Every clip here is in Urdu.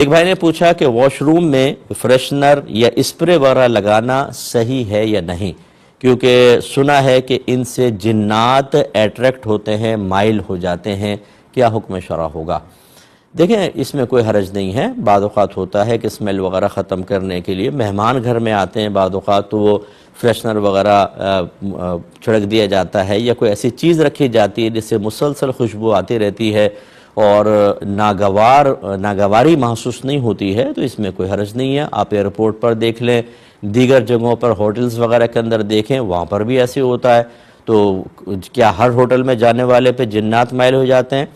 ایک بھائی نے پوچھا کہ واش روم میں فریشنر یا اسپرے وغیرہ لگانا صحیح ہے یا نہیں، کیونکہ سنا ہے کہ ان سے جنات اٹریکٹ ہوتے ہیں، مائل ہو جاتے ہیں، کیا حکم شرع ہوگا؟ دیکھیں، اس میں کوئی حرج نہیں ہے۔ بعض اوقات ہوتا ہے کہ اسمیل وغیرہ ختم کرنے کے لیے مہمان گھر میں آتے ہیں، بعض اوقات تو وہ فریشنر وغیرہ چھڑک دیا جاتا ہے یا کوئی ایسی چیز رکھی جاتی ہے جس سے مسلسل خوشبو آتی رہتی ہے اور ناگواری محسوس نہیں ہوتی ہے، تو اس میں کوئی حرج نہیں ہے۔ آپ ایئرپورٹ پر دیکھ لیں، دیگر جگہوں پر ہوٹلز وغیرہ کے اندر دیکھیں، وہاں پر بھی ایسے ہوتا ہے۔ تو کیا ہر ہوٹل میں جانے والے پہ جنات مائل ہو جاتے ہیں؟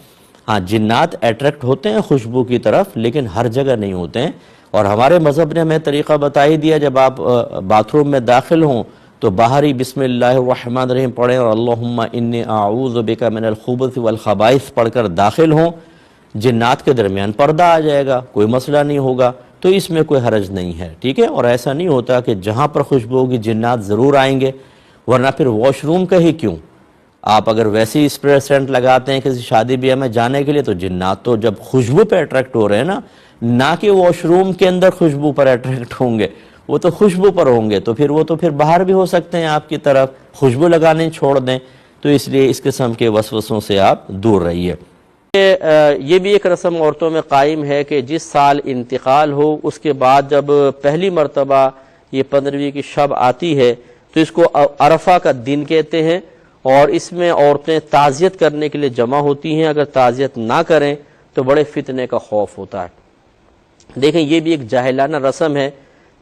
ہاں، جنات اٹریکٹ ہوتے ہیں خوشبو کی طرف، لیکن ہر جگہ نہیں ہوتے ہیں۔ اور ہمارے مذہب نے ہمیں طریقہ بتا ہی دیا، جب آپ باتھ روم میں داخل ہوں تو باہر ہی بسم اللہ الرحمن الرحیم پڑھیں اور اللہم انی اعوذ بک من الخبث والخبائث پڑھ کر داخل ہوں، جنات کے درمیان پردہ آ جائے گا، کوئی مسئلہ نہیں ہوگا، تو اس میں کوئی حرج نہیں ہے، ٹھیک ہے۔ اور ایسا نہیں ہوتا کہ جہاں پر خوشبو ہوگی جنات ضرور آئیں گے، ورنہ پھر واش روم کا ہی کیوں؟ آپ اگر ویسے ہی اسپرے سینٹ لگاتے ہیں کسی شادی بیاہ میں جانے کے لیے، تو جنات تو جب خوشبو پہ اٹریکٹ ہو رہے ہیں نا، نہ کہ واش روم کے اندر خوشبو پر اٹریکٹ ہوں گے، وہ تو خوشبو پر ہوں گے، تو پھر باہر بھی ہو سکتے ہیں آپ کی طرف، خوشبو لگانے چھوڑ دیں۔ تو اس لیے اس قسم کے وسوسوں سے آپ دور رہیے۔ یہ بھی ایک رسم عورتوں میں قائم ہے کہ جس سال انتقال ہو، اس کے بعد جب پہلی مرتبہ یہ 15ویں کی شب آتی ہے تو اس کو عرفہ کا دن کہتے ہیں، اور اس میں عورتیں تعزیت کرنے کے لیے جمع ہوتی ہیں۔ اگر تعزیت نہ کریں تو بڑے فتنے کا خوف ہوتا ہے۔ دیکھیں، یہ بھی ایک جاہلانہ رسم ہے۔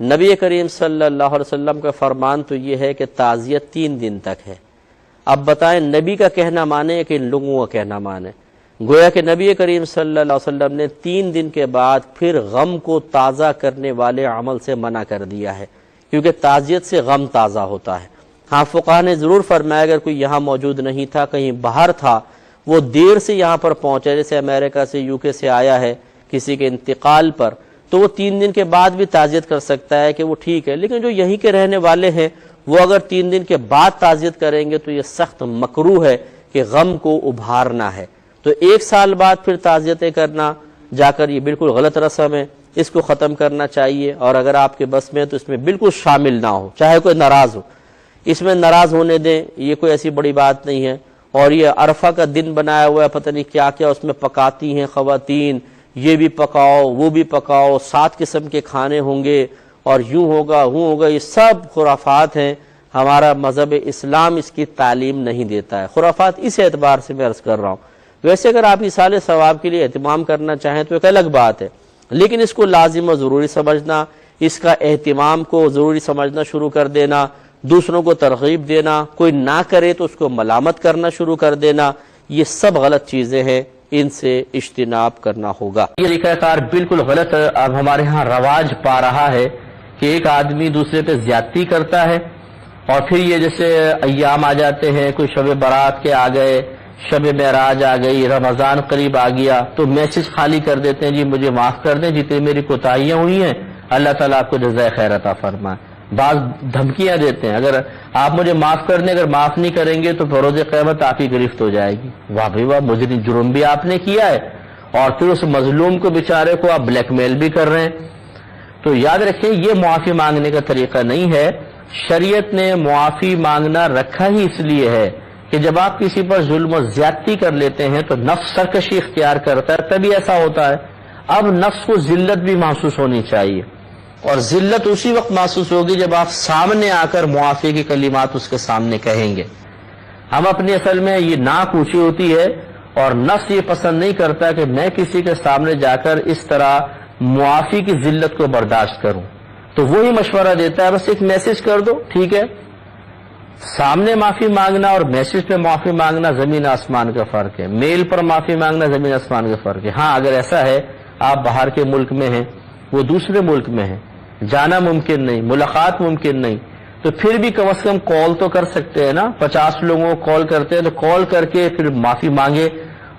نبی کریم صلی اللہ علیہ وسلم کا فرمان تو یہ ہے کہ تعزیت 3 دن تک ہے۔ اب بتائیں، نبی کا کہنا مانے کہ ان لوگوں کا کہنا مانے؟ گویا کہ نبی کریم صلی اللہ علیہ وسلم نے 3 دن کے بعد پھر غم کو تازہ کرنے والے عمل سے منع کر دیا ہے، کیونکہ تعزیت سے غم تازہ ہوتا ہے۔ ہاں، فقہا نے ضرور فرمایا اگر کوئی یہاں موجود نہیں تھا، کہیں باہر تھا، وہ دیر سے یہاں پر پہنچا، جیسے امریکہ سے UK سے آیا ہے کسی کے انتقال پر، تو وہ 3 دن کے بعد بھی تعزیت کر سکتا ہے کہ وہ ٹھیک ہے۔ لیکن جو یہیں کے رہنے والے ہیں وہ اگر 3 دن کے بعد تعزیت کریں گے تو یہ سخت مکروہ ہے کہ غم کو ابھارنا ہے۔ تو 1 سال بعد پھر تعزیتیں کرنا جا کر یہ بالکل غلط رسم ہے، اس کو ختم کرنا چاہیے۔ اور اگر آپ کے بس میں تو اس میں بالکل شامل نہ ہو، چاہے کوئی ناراض ہو، اس میں ناراض ہونے دیں، یہ کوئی ایسی بڑی بات نہیں ہے۔ اور یہ عرفہ کا دن بنایا ہوا ہے، پتہ نہیں کیا کیا اس میں پکاتی ہیں خواتین، یہ بھی پکاؤ وہ بھی پکاؤ، 7 قسم کے کھانے ہوں گے اور یوں ہوگا وہ ہوگا، یہ سب خرافات ہیں۔ ہمارا مذہب اسلام اس کی تعلیم نہیں دیتا ہے۔ خرافات اس اعتبار سے میں عرض کر رہا ہوں۔ ویسے اگر آپ ایصال ثواب کے لیے اہتمام کرنا چاہیں تو ایک الگ بات ہے، لیکن اس کو لازم و ضروری سمجھنا، اس کا اہتمام کو ضروری سمجھنا شروع کر دینا، دوسروں کو ترغیب دینا، کوئی نہ کرے تو اس کو ملامت کرنا شروع کر دینا، یہ سب غلط چیزیں ہیں، ان سے اجتناب کرنا ہوگا۔ یہ طریقہ کار بالکل غلط اب ہمارے ہاں رواج پا رہا ہے کہ ایک آدمی دوسرے پہ زیادتی کرتا ہے، اور پھر یہ جیسے ایام آ جاتے ہیں، کوئی شب برات کے آ گئے، شب معراج آ گئی، رمضان قریب آ گیا، تو میسج خالی کر دیتے ہیں، جی مجھے معاف کر دیں جتنی میری کوتاہیاں ہوئی ہیں، اللہ تعالیٰ آپ کو جزائے خیر عطا فرمائے۔ بعض دھمکیاں دیتے ہیں، اگر آپ مجھے معاف کر دیں، اگر معاف نہیں کریں گے تو بروز قیامت آپ کی گرفت ہو جائے گی۔ واہ بھائی واہ، مجرم جرم بھی آپ نے کیا ہے، اور پھر اس مظلوم کو بیچارے کو آپ بلیک میل بھی کر رہے ہیں۔ تو یاد رکھیں، یہ معافی مانگنے کا طریقہ نہیں ہے۔ شریعت نے معافی مانگنا رکھا ہی اس لیے ہے کہ جب آپ کسی پر ظلم و زیادتی کر لیتے ہیں تو نفس سرکشی اختیار کرتا ہے، تبھی ایسا ہوتا ہے۔ اب نفس کو ذلت بھی محسوس ہونی چاہیے، اور ذلت اسی وقت محسوس ہوگی جب آپ سامنے آ کر معافی کے کلمات اس کے سامنے کہیں گے۔ ہم اپنی اصل میں یہ ناک اونچی ہوتی ہے، اور نفس یہ پسند نہیں کرتا کہ میں کسی کے سامنے جا کر اس طرح معافی کی ذلت کو برداشت کروں، تو وہی مشورہ دیتا ہے بس ایک میسج کر دو، ٹھیک ہے۔ سامنے معافی مانگنا اور میسج پہ معافی مانگنا زمین آسمان کا فرق ہے، میل پر معافی مانگنا زمین آسمان کا فرق ہے۔ ہاں، اگر ایسا ہے آپ باہر کے ملک میں ہیں، وہ دوسرے ملک میں ہیں، جانا ممکن نہیں، ملاقات ممکن نہیں، تو پھر بھی کم از کم کال تو کر سکتے ہیں نا۔ 50 لوگوں کو کال کرتے ہیں تو کال کر کے پھر معافی مانگے،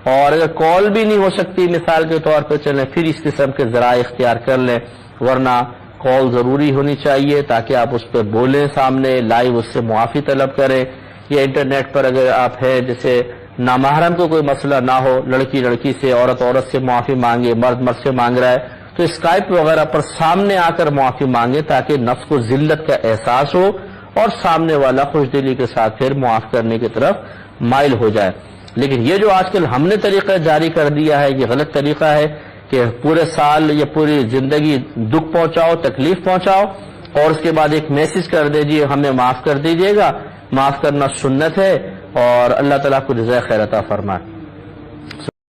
اور اگر کال بھی نہیں ہو سکتی مثال کے طور پہ چلیں، پھر اس قسم کے ذرائع اختیار کر لیں، ورنہ کال ضروری ہونی چاہیے تاکہ آپ اس پہ بولیں، سامنے لائیو اس سے معافی طلب کریں۔ یا انٹرنیٹ پر اگر آپ ہیں، جیسے نامحرم کو کوئی مسئلہ نہ ہو، لڑکی لڑکی سے، عورت عورت سے معافی مانگے، مرد مرد سے مانگ رہا ہے، تو اسکائپ وغیرہ پر سامنے آ کر معافی مانگے تاکہ نفس کو ذلت کا احساس ہو اور سامنے والا خوش دلی کے ساتھ پھر معاف کرنے کی طرف مائل ہو جائے۔ لیکن یہ جو آج کل ہم نے طریقہ جاری کر دیا ہے، یہ غلط طریقہ ہے کہ پورے سال یا پوری زندگی دکھ پہنچاؤ، تکلیف پہنچاؤ اور اس کے بعد ایک میسج کر دیجیے ہمیں معاف کر دیجیے گا۔ معاف کرنا سنت ہے اور اللہ تعالیٰ کو جزائے خیر عطا فرمائے۔